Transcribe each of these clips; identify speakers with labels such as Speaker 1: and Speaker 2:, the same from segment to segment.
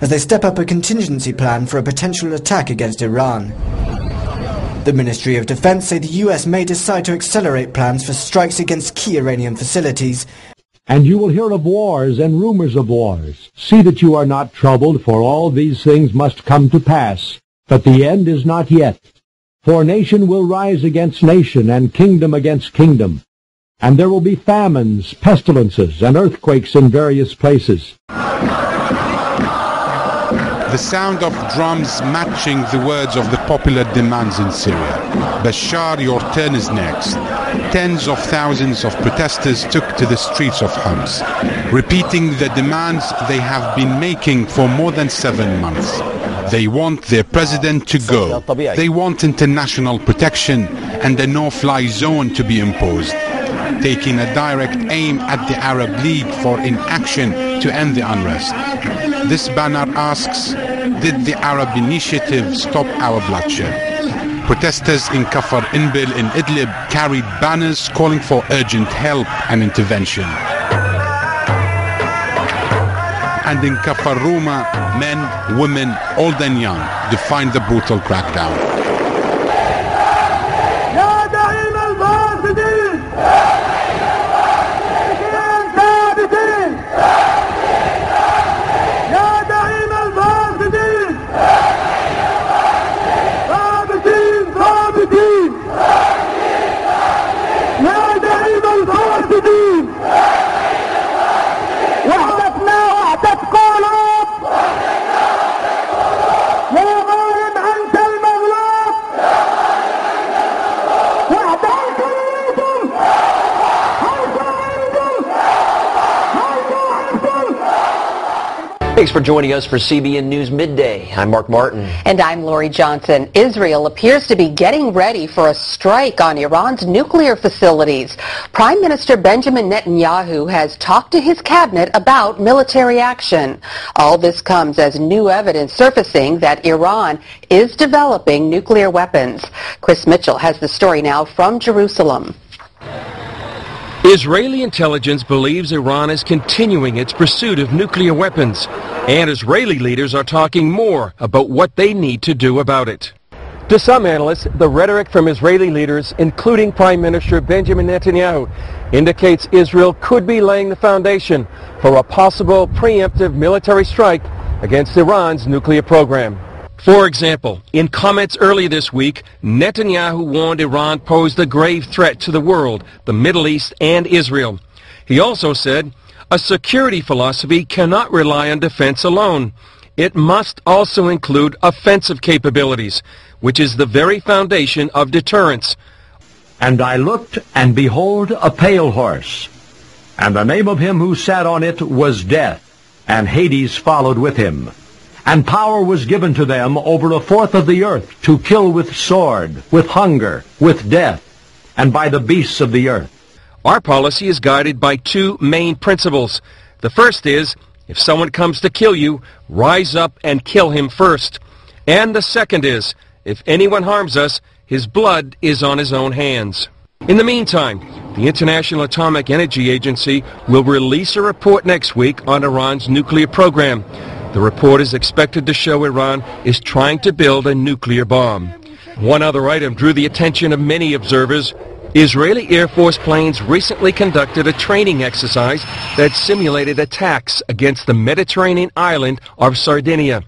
Speaker 1: as they step up a contingency plan for a potential attack against Iran. The Ministry of Defense say the US may decide to accelerate plans for strikes against key Iranian facilities.
Speaker 2: And you will hear of wars and rumors of wars. See that you are not troubled, for all these things must come to pass. But the end is not yet. For nation will rise against nation, and kingdom against kingdom. And there will be famines, pestilences, and earthquakes in various places.
Speaker 3: The sound of drums matching the words of the popular demands in Syria. Bashar, your turn is next. Tens of thousands of protesters took to the streets of Homs, repeating the demands they have been making for more than 7 months. They want their president to go. They want international protection and a no-fly zone to be imposed, taking a direct aim at the Arab League for inaction to end the unrest. This banner asks, did the Arab Initiative stop our bloodshed? Protesters in Kafar Inbil in Idlib carried banners calling for urgent help and intervention. And in Kafar Ruma, men, women, old and young defied the brutal crackdown.
Speaker 4: Thanks for joining us for CBN News Midday. I'm Mark Martin.
Speaker 5: And I'm Lori Johnson. Israel appears to be getting ready for a strike on Iran's nuclear facilities. Prime Minister Benjamin Netanyahu has talked to his cabinet about military action. All this comes as new evidence surfacing that Iran is developing nuclear weapons. Chris Mitchell has the story now from Jerusalem.
Speaker 6: Israeli intelligence believes Iran is continuing its pursuit of nuclear weapons, and Israeli leaders are talking more about what they need to do about it. To some analysts, the rhetoric from Israeli leaders, including Prime Minister Benjamin Netanyahu, indicates Israel could be laying the foundation for a possible preemptive military strike against Iran's nuclear program. For example, in comments earlier this week, Netanyahu warned Iran posed a grave threat to the world, the Middle East, and Israel. He also said, a security philosophy cannot rely on defense alone. It must also include offensive capabilities, which is the very foundation of deterrence.
Speaker 2: And I looked, and behold, a pale horse. And the name of him who sat on it was Death, and Hades followed with him. And power was given to them over a fourth of the earth to kill with sword, with hunger, with death, and by the beasts of the earth.
Speaker 6: Our policy is guided by two main principles. The first is, if someone comes to kill you, rise up and kill him first. And the second is, if anyone harms us, his blood is on his own hands. In the meantime, the International Atomic Energy Agency will release a report next week on Iran's nuclear program. The report is expected to show Iran is trying to build a nuclear bomb. One other item drew the attention of many observers. Israeli Air Force planes recently conducted a training exercise that simulated attacks against the Mediterranean island of Sardinia.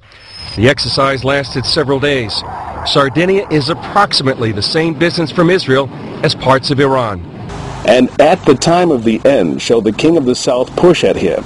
Speaker 6: The exercise lasted several days. Sardinia is approximately the same distance from Israel as parts of Iran.
Speaker 7: And at the time of the end shall the king of the south push at him,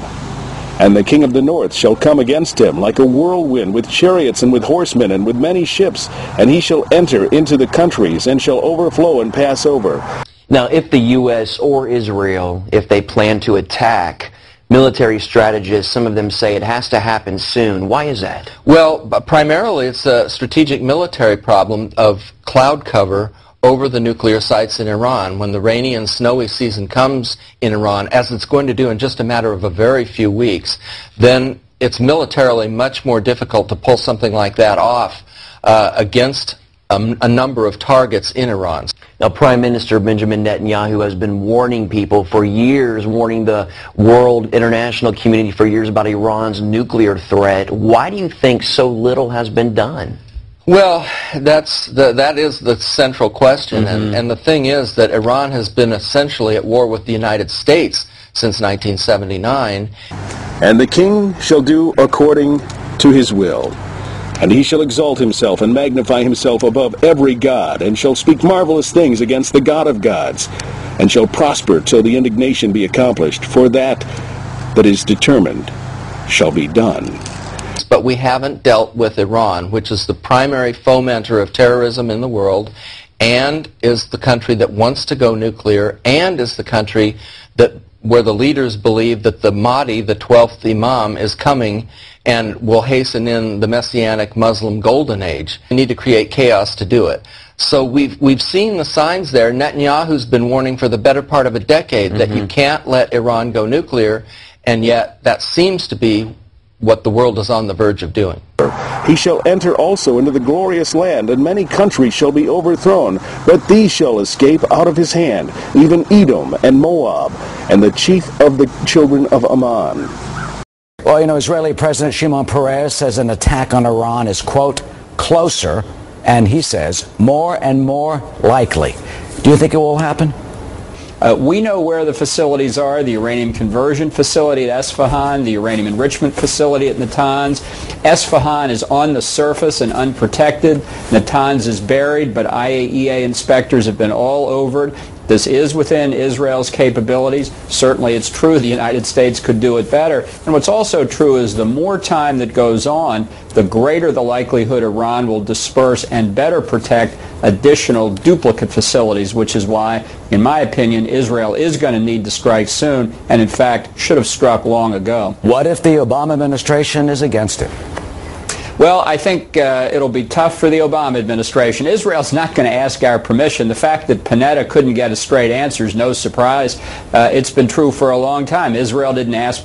Speaker 7: and the king of the north shall come against him like a whirlwind, with chariots and with horsemen and with many ships, and he shall enter into the countries and shall overflow and pass over.
Speaker 4: Now, if the U.S. or Israel, if they plan to attack, military strategists, some of them say it has to happen soon. Why is that?
Speaker 8: Well, primarily it's a strategic military problem of cloud cover over the nuclear sites in Iran. When the rainy and snowy season comes in Iran, as it's going to do in just a matter of a very few weeks, then it's militarily much more difficult to pull something like that off against a number of targets in Iran.
Speaker 4: Now, Prime Minister Benjamin Netanyahu has been warning people for years, warning the world international community for years about Iran's nuclear threat. Why do you think so little has been done?
Speaker 8: Well, that is the central question, and the thing is that Iran has been essentially at war with the United States since 1979.
Speaker 7: And the king shall do according to his will. And he shall exalt himself and magnify himself above every god, and shall speak marvelous things against the God of gods, and shall prosper till the indignation be accomplished, for that is determined shall be done.
Speaker 8: But we haven't dealt with Iran, which is the primary fomenter of terrorism in the world, and is the country that wants to go nuclear, and is the country where the leaders believe that the Mahdi, the 12th Imam, is coming and will hasten in the Messianic Muslim golden age. We need to create chaos to do it. So we've seen the signs there. Netanyahu's been warning for the better part of a decade that you can't let Iran go nuclear, and yet that seems to be what the world is on the verge of doing.
Speaker 7: He shall enter also into the glorious land, and many countries shall be overthrown, but these shall escape out of his hand, even Edom and Moab, and the chief of the children of Ammon.
Speaker 9: Well, you know, Israeli President Shimon Peres says an attack on Iran is, quote, closer, and he says more and more likely. Do you think it will happen?
Speaker 10: We know where the facilities are: the uranium conversion facility at Esfahan, the uranium enrichment facility at Natanz. Esfahan is on the surface and unprotected. Natanz is buried, but IAEA inspectors have been all over it. This is within Israel's capabilities. Certainly it's true the United States could do it better. And what's also true is the more time that goes on, the greater the likelihood Iran will disperse and better protect additional duplicate facilities, which is why, in my opinion, Israel is going to need to strike soon, and in fact should have struck long ago.
Speaker 9: What if the Obama administration is against it?
Speaker 10: Well, I think it'll be tough for the Obama administration. Israel's not going to ask our permission. The fact that Panetta couldn't get a straight answer is no surprise. It's been true for a long time. Israel didn't ask